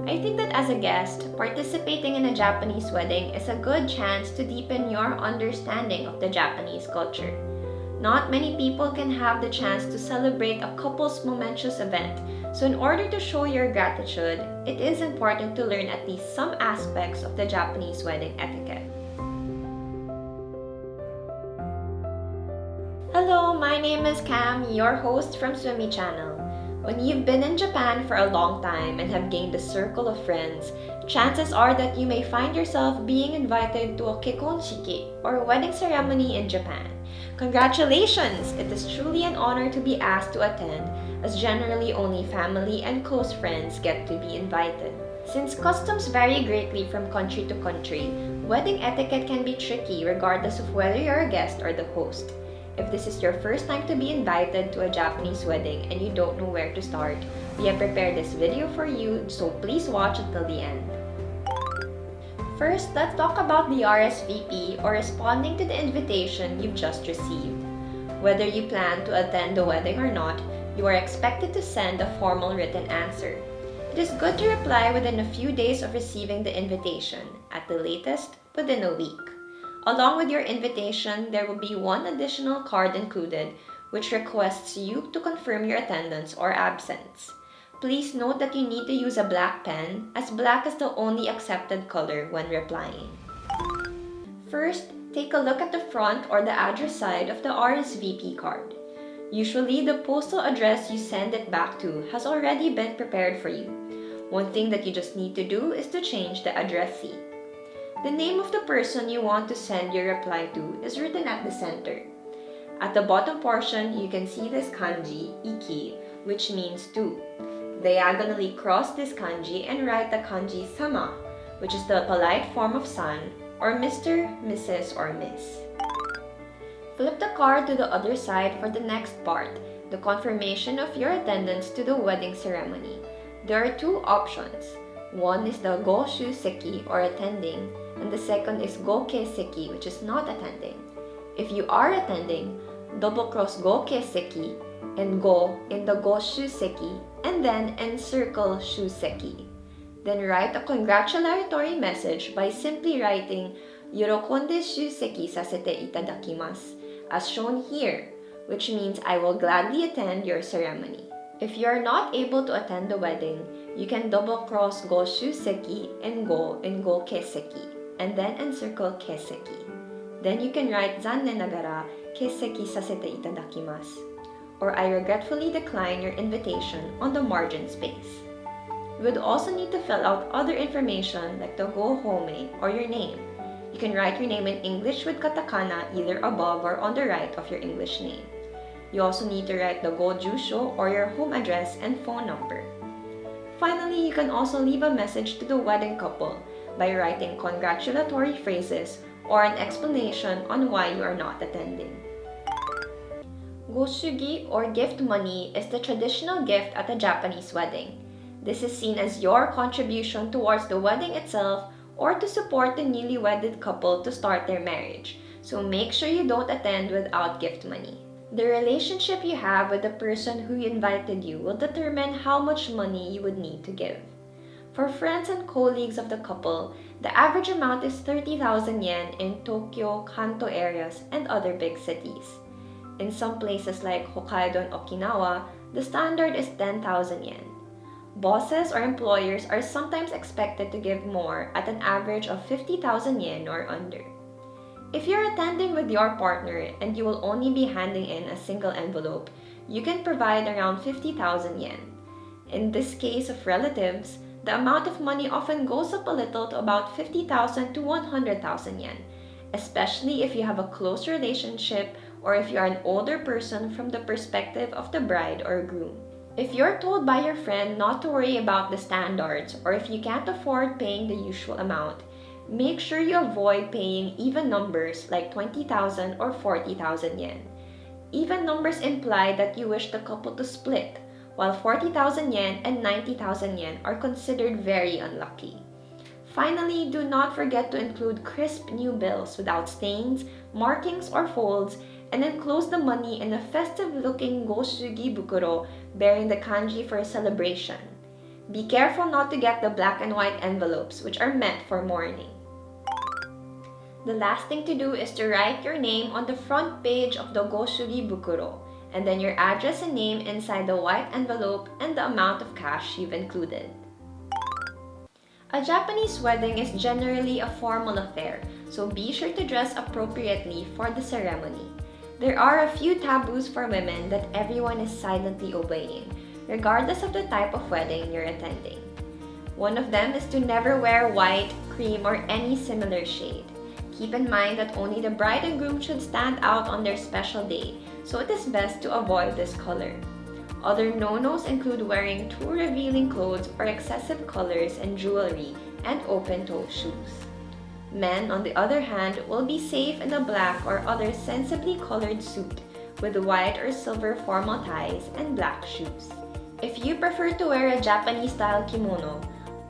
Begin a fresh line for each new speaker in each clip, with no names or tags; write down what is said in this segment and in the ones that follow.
I think that as a guest, participating in a Japanese wedding is a good chance to deepen your understanding of the Japanese culture. Not many people can have the chance to celebrate a couple's momentous event, so in order to show your gratitude, it is important to learn at least some aspects of the Japanese wedding etiquette. Hello, my name is Cam, your host from Swimmy Channel. When you've been in Japan for a long time and have gained a circle of friends, chances are that you may find yourself being invited to a kekonshiki or wedding ceremony in Japan. Congratulations! It is truly an honor to be asked to attend, as generally only family and close friends get to be invited. Since customs vary greatly from country to country, wedding etiquette can be tricky regardless of whether you're a guest or the host. If this is your first time to be invited to a Japanese wedding and you don't know where to start, we have prepared this video for you, so please watch until the end. First, let's talk about the RSVP, or responding to the invitation you've just received. Whether you plan to attend the wedding or not, you are expected to send a formal written answer. It is good to reply within a few days of receiving the invitation, at the latest, within a week. Along with your invitation, there will be one additional card included, which requests you to confirm your attendance or absence. Please note that you need to use a black pen, as black is the only accepted color when replying. First, take a look at the front or the address side of the RSVP card. Usually, the postal address you send it back to has already been prepared for you. One thing that you just need to do is to change the addressee. The name of the person you want to send your reply to is written at the center. At the bottom portion, you can see this kanji, iki, which means to. Diagonally cross this kanji and write the kanji sama, which is the polite form of san, or Mr., Mrs., or Miss. Flip the card to the other side for the next part, the confirmation of your attendance to the wedding ceremony. There are two options. One is the Goshuseki, or attending, and the second is Gokeiseki, which is not attending. If you are attending, double cross Gokeiseki and go in the Goshuseki, and then encircle Shuseki. Then write a congratulatory message by simply writing Yorokonde Shuseki sasete itadakimasu, as shown here, which means I will gladly attend your ceremony. If you are not able to attend the wedding, you can double cross Goshuseki and go in Gokeiseki, and then encircle Keiseki. Then you can write Zannen nagara keiseki sasete itadakimasu, or I regretfully decline your invitation on the margin space. You would also need to fill out other information like the go home or your name. You can write your name in English with katakana either above or on the right of your English name. You also need to write the go jusho, or your home address and phone number. Finally, you can also leave a message to the wedding couple by writing congratulatory phrases or an explanation on why you are not attending. Goshugi, or gift money, is the traditional gift at a Japanese wedding. This is seen as your contribution towards the wedding itself or to support the newly wedded couple to start their marriage, so make sure you don't attend without gift money. The relationship you have with the person who invited you will determine how much money you would need to give. For friends and colleagues of the couple, the average amount is 30,000 yen in Tokyo, Kanto areas, and other big cities. In some places like Hokkaido and Okinawa, the standard is 10,000 yen. Bosses or employers are sometimes expected to give more at an average of 50,000 yen or under. If you're attending with your partner and you will only be handing in a single envelope, you can provide around 50,000 yen. In this case of relatives, the amount of money often goes up a little to about 50,000 to 100,000 yen, especially if you have a close relationship or if you are an older person from the perspective of the bride or groom. If you're told by your friend not to worry about the standards, or if you can't afford paying the usual amount, make sure you avoid paying even numbers like 20,000 or 40,000 yen. Even numbers imply that you wish the couple to split, while 40,000 yen and 90,000 yen are considered very unlucky. Finally, do not forget to include crisp new bills without stains, markings, or folds, and enclose the money in a festive-looking Goshugi bukuro bearing the kanji for celebration. Be careful not to get the black and white envelopes, which are meant for mourning. The last thing to do is to write your name on the front page of the Goshugi bukuro, and then your address and name inside the white envelope and the amount of cash you've included. A Japanese wedding is generally a formal affair, so be sure to dress appropriately for the ceremony. There are a few taboos for women that everyone is silently obeying, regardless of the type of wedding you're attending. One of them is to never wear white, cream, or any similar shade. Keep in mind that only the bride and groom should stand out on their special day, so it is best to avoid this color. Other no-nos include wearing too revealing clothes or excessive colors and jewelry and open-toe shoes. Men, on the other hand, will be safe in a black or other sensibly colored suit with white or silver formal ties and black shoes. If you prefer to wear a Japanese-style kimono,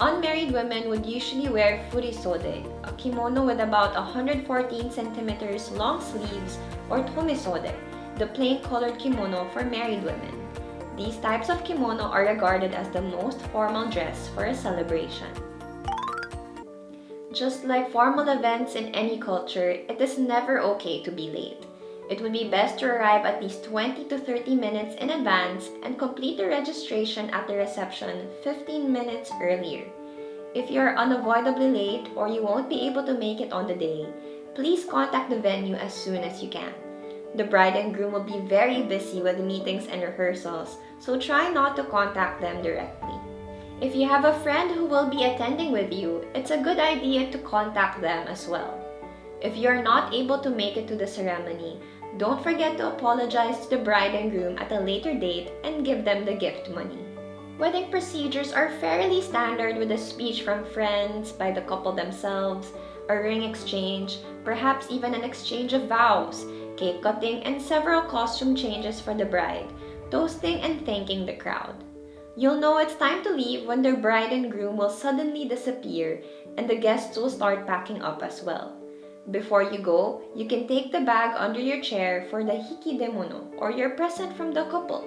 unmarried women would usually wear furisode, a kimono with about 114 centimeters long sleeves, or tomisode, the plain colored kimono for married women. These types of kimono are regarded as the most formal dress for a celebration. Just like formal events in any culture, it is never okay to be late. It would be best to arrive at least 20 to 30 minutes in advance and complete the registration at the reception 15 minutes earlier. If you are unavoidably late or you won't be able to make it on the day, please contact the venue as soon as you can. The bride and groom will be very busy with meetings and rehearsals, so try not to contact them directly. If you have a friend who will be attending with you, it's a good idea to contact them as well. If you are not able to make it to the ceremony, don't forget to apologize to the bride and groom at a later date and give them the gift money. Wedding procedures are fairly standard with a speech from friends, by the couple themselves, a ring exchange, perhaps even an exchange of vows, cake cutting, and several costume changes for the bride, toasting and thanking the crowd. You'll know it's time to leave when the bride and groom will suddenly disappear and the guests will start packing up as well. Before you go, you can take the bag under your chair for the hikidemono, or your present from the couple.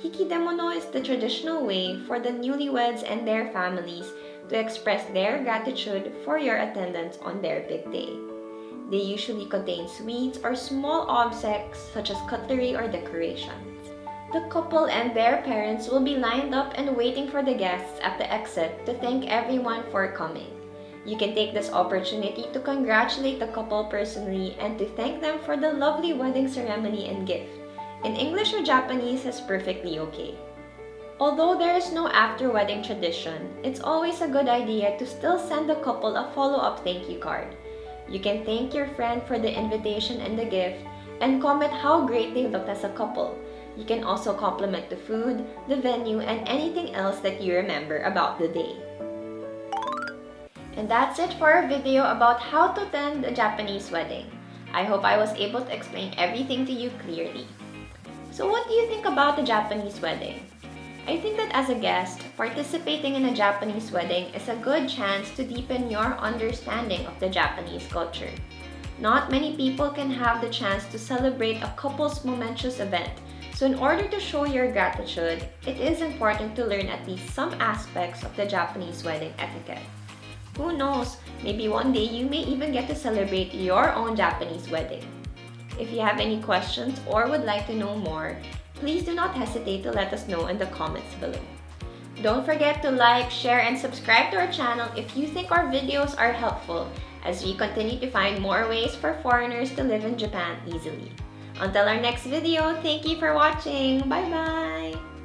Hikidemono is the traditional way for the newlyweds and their families to express their gratitude for your attendance on their big day. They usually contain sweets or small objects such as cutlery or decorations. The couple and their parents will be lined up and waiting for the guests at the exit to thank everyone for coming. You can take this opportunity to congratulate the couple personally and to thank them for the lovely wedding ceremony and gift. In English or Japanese is perfectly okay. Although there is no after-wedding tradition, it's always a good idea to still send the couple a follow-up thank you card. You can thank your friend for the invitation and the gift and comment how great they looked as a couple. You can also compliment the food, the venue, and anything else that you remember about the day. And that's it for our video about how to attend a Japanese wedding. I hope I was able to explain everything to you clearly. So what do you think about the Japanese wedding? I think that as a guest, participating in a Japanese wedding is a good chance to deepen your understanding of the Japanese culture. Not many people can have the chance to celebrate a couple's momentous event, so in order to show your gratitude, it is important to learn at least some aspects of the Japanese wedding etiquette. Who knows, maybe one day you may even get to celebrate your own Japanese wedding. If you have any questions or would like to know more, please do not hesitate to let us know in the comments below. Don't forget to like, share, and subscribe to our channel if you think our videos are helpful as we continue to find more ways for foreigners to live in Japan easily. Until our next video, thank you for watching. Bye bye!